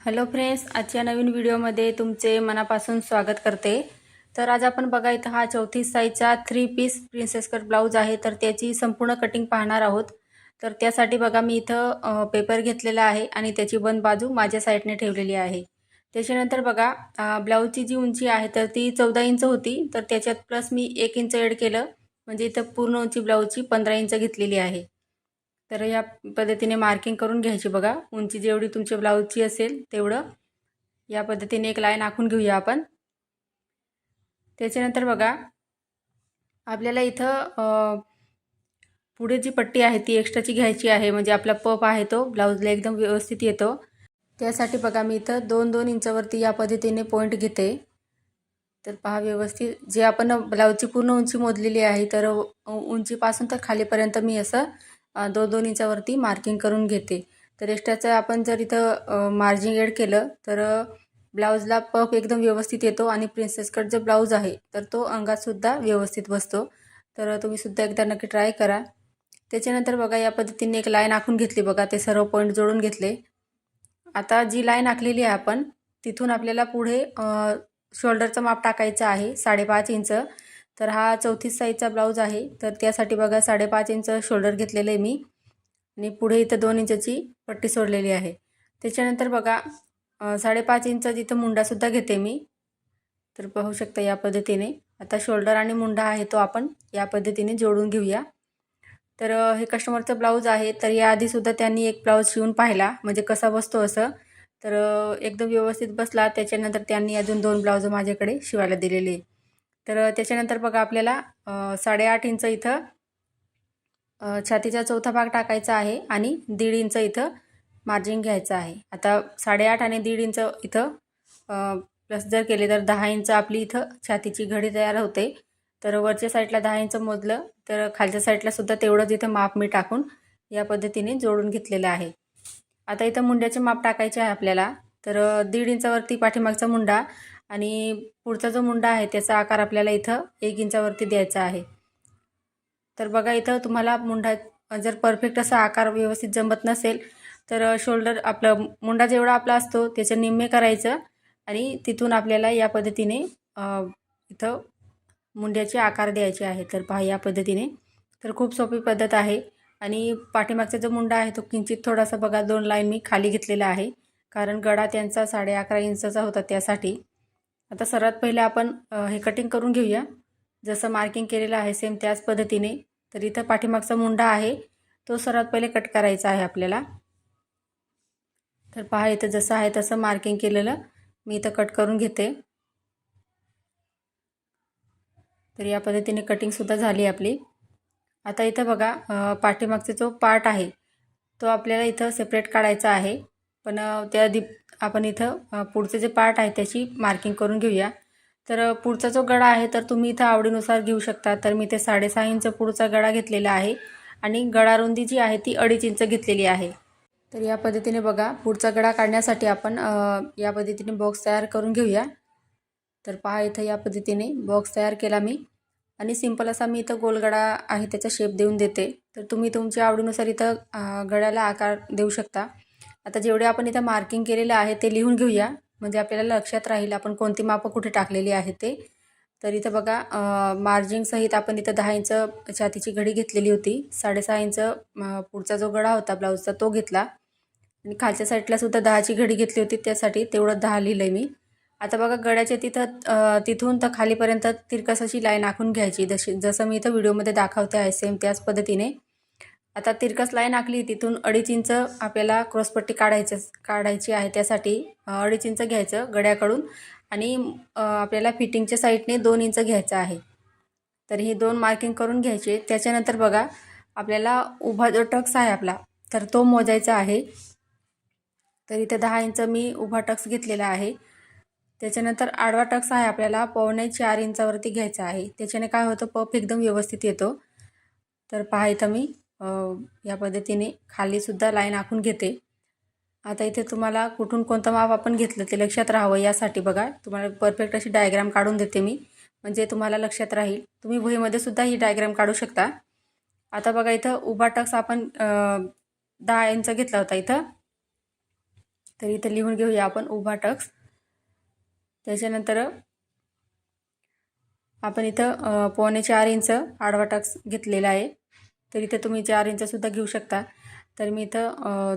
Hello friends, आजच्या नवीन व्हिडिओमध्ये तुमचे मनापासून स्वागत करते। तर आज आपण बघा इथं हा 34 साईजचा 3 पीस प्रिन्सेस कट ब्लाउज आहे। तर त्याची संपूर्ण कटिंग पाहणार आहोत। तर त्यासाठी बघा मी इथं पेपर घेतलेला आहे आणि त्याची बंद बाजू माझ्या साईडने ठेवलेली आहे। त्याच्यानंतर बघा ब्लाउजची जी उंची आहे तर ती 14 इंच होती। तर त्याच्यात प्लस मी 1 इंच ॲड केलं, म्हणजे इथं पूर्ण उंची ब्लाउजची 15 इंच घेतलेली आहे। तर या पद्धतीने मार्किंग करून घ्यायची बघा। उंची जेवढी तुमच्या ब्लाउजची असेल तेवढं या पद्धतीने एक लाईन आखून घेऊया आपण। त्याच्यानंतर बघा आपल्याला इथं पुढे जी पट्टी आहे ती एक्स्ट्राची घ्यायची आहे, म्हणजे आपला पफ आहे तो ब्लाउजला एकदम व्यवस्थित येतो। त्यासाठी बघा मी इथं 2-2 इंचावरती या पद्धतीने पॉइंट घेते। तर पहा व्यवस्थित जे आपण ब्लाउजची पूर्ण उंची मोजलेली आहे, तर उंचीपासून तर खालीपर्यंत मी असं 2-2 इंचावरती मार्किंग करून घेते। तर एक्स्ट्राचं आपण जर इथं मार्जिन ॲड केलं तर ब्लाउजला पफ एकदम व्यवस्थित येतो आणि प्रिन्सेस कट जो ब्लाउज आहे तर तो अंगातसुद्धा व्यवस्थित बसतो। तर तुम्हीसुद्धा एकदा नक्की ट्राय करा। त्याच्यानंतर बघा या पद्धतीने एक लाईन आखून घेतली बघा, ते सर्व पॉईंट जोडून घेतले। आता जी लाईन आखलेली आहे आपण तिथून आपल्याला पुढे शोल्डरचं माप टाकायचं आहे 5.5 इंच। तर हा 34 साईजचा ब्लाउज आहे, तर त्यासाठी बघा 5.5 इंच शोल्डर घेतलेलं आहे मी आणि पुढे इथं 2 इंचची पट्टी सोडलेली आहे। त्याच्यानंतर बघा 5.5 इंच जिथं मुंडासुद्धा घेते मी। तर पाहू शकता या पद्धतीने आता शोल्डर आणि मुंडा आहे तो आपण या पद्धतीने जोडून घेऊया। तर हे कस्टमरचं ब्लाऊज आहे, तर याआधीसुद्धा त्यांनी एक ब्लाऊज शिवून पाहिला म्हणजे कसा बसतो असं। तर एकदम व्यवस्थित बसला। त्याच्यानंतर त्यांनी अजून 2 ब्लाऊज माझ्याकडे शिवायला दिलेले। तर त्याच्यानंतर बघा आपल्याला 8.5 इंच इथं छातीचा चौथा भाग टाकायचा आहे आणि 1.5 इंच इथं मार्जिन घ्यायचं आहे। आता 8.5 आणि 1.5 इंच इथं प्लस जर केले तर 10 इंच आपली इथं छातीची घडी तयार होते। तर वरच्या साईडला 10 इंच मोजलं तर खालच्या साईडला सुद्धा तेवढंच इथं माप मी टाकून या पद्धतीने जोडून घेतलेलं आहे। आता इथं मुंड्याचे माप टाकायचे आहे आपल्याला। तर 1.5 इंचावरती पाठीमागचा मुंडा आणि पुढचा जो मुंडा आहे त्याचा आकार आपल्याला इथं 1 इंचावरती द्यायचा आहे। तर बघा इथं तुम्हाला मुंडा जर परफेक्ट असा आकार व्यवस्थित जमत नसेल तर शोल्डर आपलं मुंडा जेवढा आपला असतो त्याचे निम्मे करायचं आणि तिथून आपल्याला या पद्धतीने इथं मुंड्याचे आकार द्यायचे आहे। तर पहा या पद्धतीने, तर खूप सोपी पद्धत आहे। आणि पाठीमागचा जो मुंडा आहे तो किंचित थोडासा बघा 2 लाईन मी खाली घेतलेला आहे, कारण गळा त्यांचा 11.5 इंचाचा होता त्यासाठी। आता सर्वात पहिले आपण हे कटिंग करून घेऊया जसं मार्किंग केलेलं आहे सेम त्याच पद्धतीने। तर इथं पाठीमागचा मुंडा आहे तो सर्वात पहिले कट करायचा आहे आपल्याला। तर पहा इथं जसं आहे तसं मार्किंग केलेलं मी इथं कट करून घेते। तर या पद्धतीने कटिंगसुद्धा झाली आपली। आता इथं बघा पाठीमागचा जो पार्ट आहे तो आपल्याला इथं सेपरेट काढायचा आहे, पण त्याआधी आपण इथं पुढचे जे पार्ट आहे त्याची मार्किंग करून घेऊया। तर पुढचा जो गळा आहे तर तुम्ही इथं आवडीनुसार घेऊ शकता। तर मी ते 6.5 इंच पुढचा गळा घेतलेला आहे आणि गळा रुंदी जी आहे ती 2.5 इंच घेतलेली आहे। तर या पद्धतीने बघा पुढचा गळा काढण्यासाठी आपण या पद्धतीने बॉक्स तयार करून घेऊया। तर पहा इथं या पद्धतीने बॉक्स तयार केला मी आणि सिंपल असा मी इथं गोलगडा आहे त्याचा शेप देऊन देते। तर तुम्ही तुमच्या आवडीनुसार इथं गळ्याला आकार देऊ शकता। आता जेवढे आपण इथं मार्किंग केलेलं आहे ते लिहून घेऊया, म्हणजे आपल्याला लक्षात राहील आपण कोणती मापं कुठे टाकलेली आहे ते। तर इथं बघा मार्जिन सहित आपण इथं 10 इंच छातीची घडी घेतलेली होती, 6.5 इंच पुढचा जो गळा होता ब्लाऊजचा तो घेतला आणि खालच्या साईडला सुद्धा 10ची घडी घेतली होती, त्यासाठी तेवढं 10 लिहिलं आहे मी। आता बघा गळ्याच्या तिथून तर खालीपर्यंत तिरकस अशी लाईन आखून घ्यायची, जसं मी इथं व्हिडिओमध्ये दाखवते आहे सेम त्याच पद्धतीने। आता तिरकस लाईन आखली तिथून 2.5 इंच आपल्याला क्रॉसपट्टी काढायची आहे। त्यासाठी 2.5 इंच घ्यायचं गळ्याकडून आणि आपल्याला फिटिंगच्या साईडने 2 इंच घ्यायचं आहे। तर हे 2 मार्किंग करून घ्यायचे। त्याच्यानंतर बघा आपल्याला उभा जो टक्स आहे आपला तर तो मोजायचा आहे। तर इथे 10 इंच मी उभा टक्स घेतलेला आहे। त्याच्यानंतर आडवा टक्स आहे आपल्याला 4.25 इंचावरती घ्यायचा आहे, त्याच्याने काय होतं पफ एकदम व्यवस्थित येतो। तर पहा इथं मी या पद्धतीने खालीसुद्धा लाईन आखून घेते। आता इथे तुम्हाला कुठून कोणतं माप आपण घेतलं ते लक्षात राहावं यासाठी बघा तुम्हाला परफेक्ट अशी डायग्राम काढून देते मी, म्हणजे तुम्हाला लक्षात राहील। तुम्ही वहीमध्ये सुद्धा ही डायग्राम काढू शकता। आता बघा इथं उभा टक्स आपण 10 इंच घेतला होता इथं, तर इथं लिहून घेऊया आपण उभा टक्स. त्याच्यानंतर आपण इथं 4.25 इंच आडवा टक्स घेतलेला आहे. तर इथं तुम्ही 4 इंचसुद्धा घेऊ शकता. तर मी इथं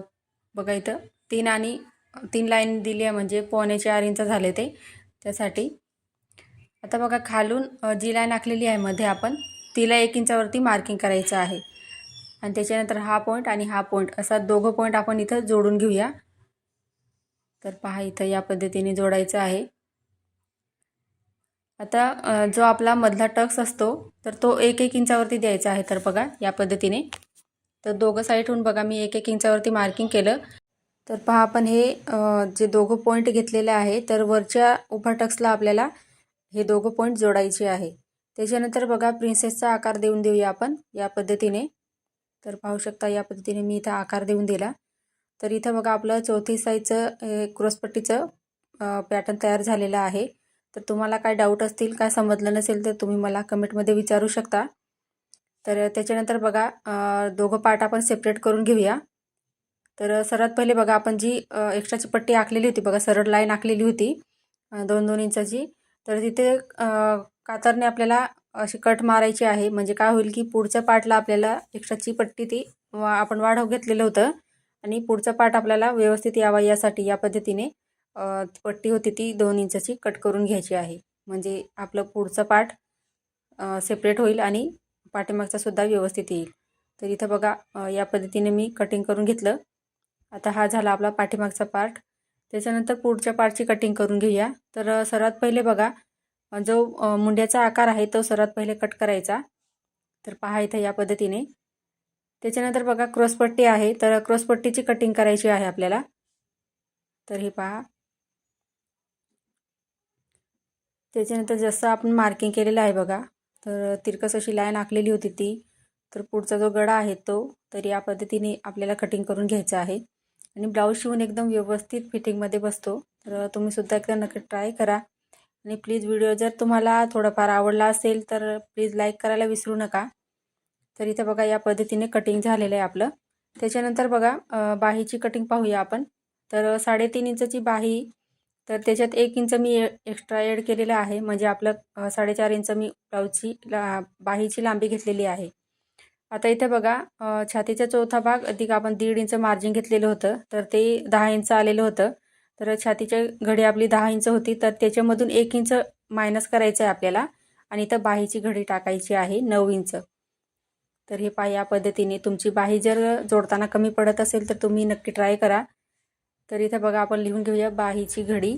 बघा इथं 3 लाईन दिली आहे, म्हणजे 4.25 इंच झाले ते, त्यासाठी. आता बघा खालून जी लाईन आखलेली आहे मध्ये आपण, तिला 1 इंचावरती मार्किंग करायचं आहे. आणि त्याच्यानंतर हा पॉईंट आणि हा पॉईंट असा दोघं पॉईंट आपण इथं जोडून घेऊया. तर पहा इथं या पद्धतीने जोडायचं आहे. आता जो आपला मधला टक्स असतो तर तो 1 इंचावरती द्यायचा आहे. तर बघा या पद्धतीने. तर दोघं साईडहून बघा मी 1 इंचावरती मार्किंग केलं. तर पहा आपण हे जे दोघं पॉईंट घेतलेले आहे, तर वरच्या उभा टक्सला आपल्याला हे दोघं पॉईंट जोडायचे आहे. त्याच्यानंतर बघा प्रिन्सेसचा आकार देऊन देऊया आपण या पद्धतीने. तर पाहू शकता या पद्धतीने मी इथं आकार देऊन दिला. तर इथं बघा आपलं 34 साईजचं क्रॉसपट्टीचं पॅटर्न तयार झालेलं आहे. तर तुम्हाला काय डाऊट असतील, काय समजलं नसेल तर तुम्ही मला कमेंटमध्ये विचारू शकता. तर त्याच्यानंतर बघा दोघं पार्ट आपण सेपरेट करून घेऊया. तर सर्वात पहिले बघा आपण जी एक्स्ट्राची पट्टी आखलेली होती बघा, सरळ लाईन आखलेली होती 2-2 इंचाची. तर तिथे कातरने आपल्याला अशी कट मारायची आहे. म्हणजे काय होईल की पुढच्या पार्टला आपल्याला एक्स्ट्राची पट्टी ती आपण वाढव घेतलेलं होतं आणि पुढचा पार्ट आपल्याला व्यवस्थित यावा यासाठी या पद्धतीने पट्टी होती ती 2 इंचाची कट करून घ्यायची आहे. म्हणजे आपलं पुढचं पार्ट सेपरेट होईल आणि पाठीमागचा सुद्धा व्यवस्थित येईल. तर इथं बघा या पद्धतीने मी कटिंग करून घेतलं. आता हा झाला आपला पाठीमागचा पार्ट. त्याच्यानंतर पुढच्या पार्टची कटिंग करून घेऊया. तर सर्वात पहिले बघा जो मुंड्याचा आकार आहे तो सर्वात पहिले कट करायचा. तर पहा इथं या पद्धतीने. त्याच्यानंतर बघा क्रॉसपट्टी आहे, तर क्रॉसपट्टीची कटिंग करायची आहे आपल्याला. तर हे पहा. त्याच्यानंतर जसं आपण मार्किंग केलेलं आहे बघा, तर तिरकस अशी लाईन आखलेली होती ती. तर पुढचा जो गळा आहे तो, तर या पद्धतीने आपल्याला कटिंग करून घ्यायचं आहे. आणि ब्लाऊज शिवून एकदम व्यवस्थित फिटिंगमध्ये बसतो. तर तुम्ही सुद्धा एकदा नक्की ट्राय करा. आणि प्लीज व्हिडिओ जर तुम्हाला थोडाफार आवडला असेल तर प्लीज लाईक करायला विसरू नका. तर इथं बघा या पद्धतीने कटिंग झालेलं आहे आपलं. त्याच्यानंतर बघा बाहीची कटिंग पाहूया आपण. तर 3.5 इंचची बाही, तर त्याच्यात 1 इंच मी एक्स्ट्रा ॲड केलेलं आहे. म्हणजे आपलं 4.5 इंच मी ब्लाऊजची बाहीची लांबी घेतलेली आहे. आता इथे बघा छातीचा चौथा भाग अधिक आपण 1.5 इंच मार्जिन घेतलेलं होतं, तर ते 10 इंच आलेलं होतं. तर छातीच्या घडी आपली 10 इंच होती, तर त्याच्यामधून 1 इंच मायनस करायचं आहे आपल्याला आणि इथं बाहीची घडी टाकायची आहे 9 इंच. तर हे पहा या पद्धतीने. तुमची बाही जर जोडताना कमी पडत असेल तर तुम्ही नक्की ट्राय करा. तर इथं बघा आपण लिहून घेऊया बाहीची घडी.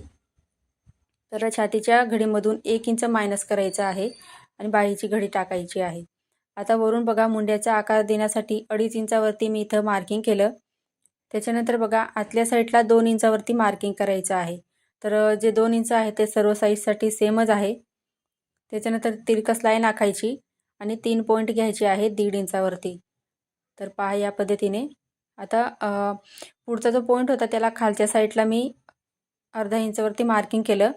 तर छातीच्या घडीमधून 1 इंच मायनस करायचं आहे आणि बाहीची घडी टाकायची आहे. आता वरून बघा मुंड्याचा आकार देण्यासाठी 2.5 इंचावरती मी इथं मार्किंग केलं. त्याच्यानंतर बघा आतल्या साईडला 2 इंचावरती मार्किंग करायचं आहे. तर जे 2 इंच आहे ते सर्व साईजसाठी सेमच आहे. त्याच्यानंतर तिरकस लाईन आखायची आणि 3 पॉईंट घ्यायचे आहेत 1.5 इंचावरती. तर पहा या पद्धतीने. आता पुढचा जो पॉईंट होता त्याला खालच्या साईडला मी अर्धा इंचावरती मार्किंग केलं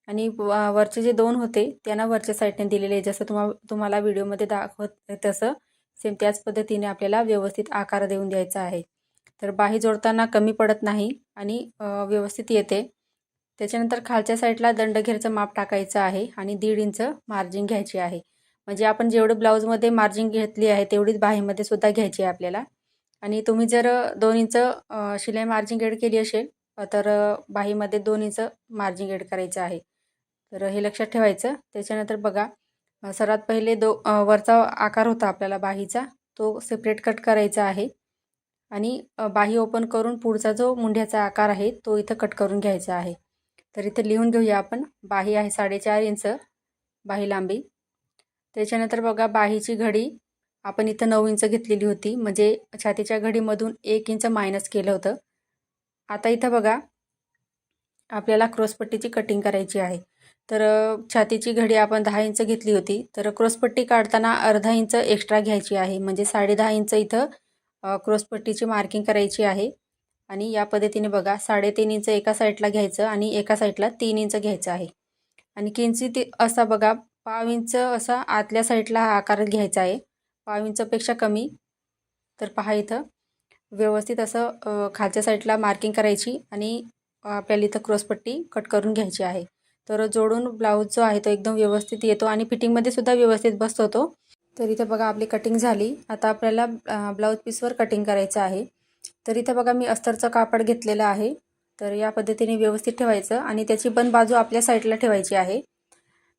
आणि वरचे जे 2 होते त्यांना वरच्या साईडने दिलेले, जसं तुम्हाला व्हिडिओमध्ये दाखवत तसं सेम त्याच पद्धतीने आपल्याला व्यवस्थित आकार देऊन द्यायचा आहे. तर बाही जोडताना कमी पडत नाही आणि व्यवस्थित येते. त्याच्यानंतर खालच्या साईडला दंडघेरचं माप टाकायचं आहे आणि 1.5 इंच मार्जिन घ्यायची आहे. म्हणजे आपण जेवढे ब्लाऊजमध्ये मार्जिन घेतली आहे तेवढीच बाहीमध्ये सुद्धा घ्यायची आहे आपल्याला. आणि तुम्ही जर 2 इंच शिलाई मार्जिन ॲड केली असेल तर बाहीमध्ये 2 इंच मार्जिन ॲड करायचं आहे. तर हे लक्षात ठेवायचं. त्याच्यानंतर बघा सर्वात पहिले वरचा आकार होता आपल्याला बाहीचा, तो सेपरेट कट करायचा आहे आणि बाही ओपन करून पुढचा जो मुंड्याचा आकार आहे तो इथं कट करून घ्यायचा आहे. तर इथं लिहून घेऊया आपण. बाही आहे 4.5 इंच बाही लांबी. त्याच्यानंतर बघा बाहीची घडी आपण इथं 9 इंच घेतलेली होती, म्हणजे छातीच्या घडीमधून 1 इंच मायनस केलं होतं. आता इथं बघा आपल्याला क्रॉसपट्टीची कटिंग करायची आहे. तर छातीची घडी आपण 10 इंच घेतली होती, तर क्रॉसपट्टी काढताना अर्धा इंच एक्स्ट्रा घ्यायची आहे. म्हणजे 10.5 इंच इथं क्रॉसपट्टीची मार्किंग करायची आहे. आणि या पद्धतीने बघा 3.5 इंच एका साईडला घ्यायचं आणि एका साईडला 3 इंच घ्यायचं आहे. आणि किंचित असा बघा 1/2 इंच असा आतल्या साईडला हा आकार घ्यायचा आहे, 1/2 इंचपेक्षा कमी. तर पहा इथं व्यवस्थित असं खालच्या साईडला मार्किंग करायची आणि आपल्याला इथं क्रॉसपट्टी कट करून घ्यायची आहे. तर जोडून ब्लाऊज जो आहे तो एकदम व्यवस्थित येतो आणि फिटिंगमध्ये सुद्धा व्यवस्थित बसतो तो. तर इथे बघा आपली कटिंग झाली. आता आपल्याला ब्लाऊज पीसवर कटिंग करायचं आहे. तर इथे बघा मी अस्तरचं कापड घेतलेलं आहे. तर या पद्धतीने व्यवस्थित ठेवायचं आणि त्याची बंद बाजू आपल्या साईडला ठेवायची आहे.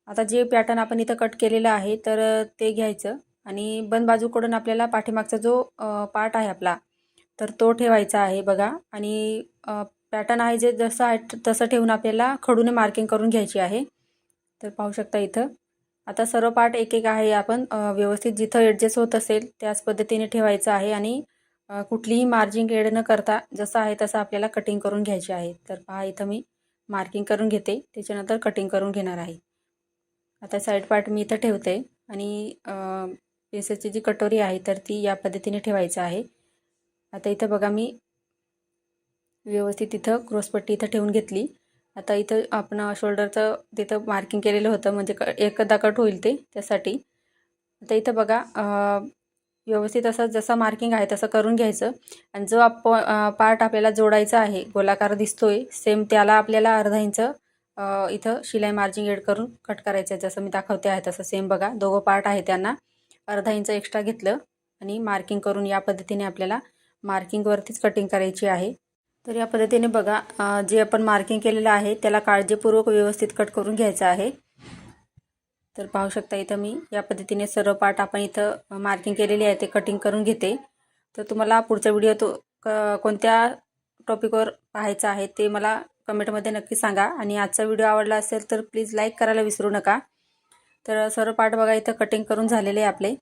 आता जे पॅटर्न आपण इथं कट केलेलं आहे तर ते घ्यायचं आणि बंद बाजूकडून आपल्याला पाठीमागचा जो पार्ट आहे आपला तर तो ठेवायचा आहे बघा. आणि पॅटर्न आहे जे जसं आहे तसं ठेवून आपल्याला खडूने मार्किंग करून घ्यायची आहे. तर पाहू शकता इथं. आता सर्व पार्ट एक एक आहे आपण व्यवस्थित जिथं ॲडजस्ट होत असेल त्याच पद्धतीने ठेवायचं आहे आणि कुठलीही मार्जिंग एड न करता जसं आहे तसं आपल्याला कटिंग करून घ्यायची आहे. तर पहा इथं मी मार्किंग करून घेते, त्याच्यानंतर कटिंग करून घेणार आहे. आता साईड पार्ट मी इथं ठेवते आणि केसाची जी कटोरी आहे तर ती या पद्धतीने ठेवायचं आहे. आता इथं बघा मी व्यवस्थित इथं क्रॉसपट्टी इथं ठेवून घेतली. आता इथं आपण शोल्डरचं तिथं मार्किंग केलेलं होतं म्हणजे एकदा कट होईल ते त्यासाठी. आता इथं बघा व्यवस्थित असं जसं मार्किंग आहे तसं करून घ्यायचं आणि जो पार्ट आपल्याला जोडायचा आहे गोलाकार दिसतोय सेम त्याला आपल्याला अर्धा इंच इथं शिलाई मार्जिंग एड करून कट करायचं आहे. जसं मी दाखवते आहे तसं सेम बघा दोघं पार्ट आहे त्यांना अर्धा इंच एक्स्ट्रा घेतलं आणि मार्किंग करून या पद्धतीने आपल्याला मार्किंगवरतीच कटिंग करायची आहे. तर या पद्धतीने बघा जे आपण मार्किंग केलेलं आहे त्याला काळजीपूर्वक व्यवस्थित कट करून घ्यायचं आहे. तर पाहू शकता इथं मी या पद्धतीने सर्व पार्ट आपण इथं मार्किंग केलेली आहे ते कटिंग करून घेते. तर तुम्हाला पुढचा व्हिडिओ तो कोणत्या टॉपिकवर पाहायचा आहे ते मला कमेंटमध्ये नक्की सांगा आणि आजचा व्हिडिओ आवडला असेल तर प्लीज लाईक करायला विसरू नका. तर सर्व पार्ट बघा इथं कटिंग करून झालेले आहे आपले.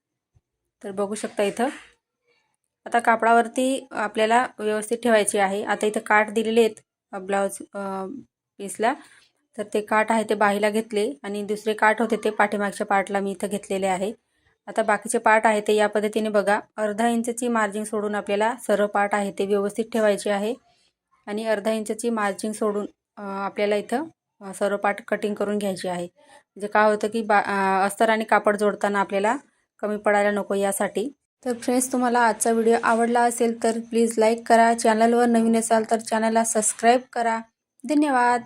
तर बघू शकता इथं. आता कापडावरती आपल्याला व्यवस्थित ठेवायची आहे. आता इथं काठ दिलेले आहेत ब्लाऊज पीसला तर ते काठ आहे ते बाहीला घेतले आणि दुसरे काठ होते ते पाठीमागच्या पार्टला मी इथं घेतलेले आहे. आता बाकीचे पार्ट आहे ते या पद्धतीने बघा अर्धा इंचची मार्जिंग सोडून आपल्याला सर्व पार्ट आहे ते व्यवस्थित ठेवायचे आहे आणि अर्धा इंचची मार्जिंग सोडून आपल्याला इथं सर्व पार्ट कटिंग करून घ्यायची आहे. म्हणजे काय होतं की अस्तर आणि कापड जोडताना आपल्याला कमी पडायला नको यासाठी. तर फ्रेंड्स तुम्हाला आजचा व्हिडिओ आवडला असेल तर प्लीज लाईक करा. चॅनलवर नवीन असाल तर चॅनलला सबस्क्राईब करा. धन्यवाद.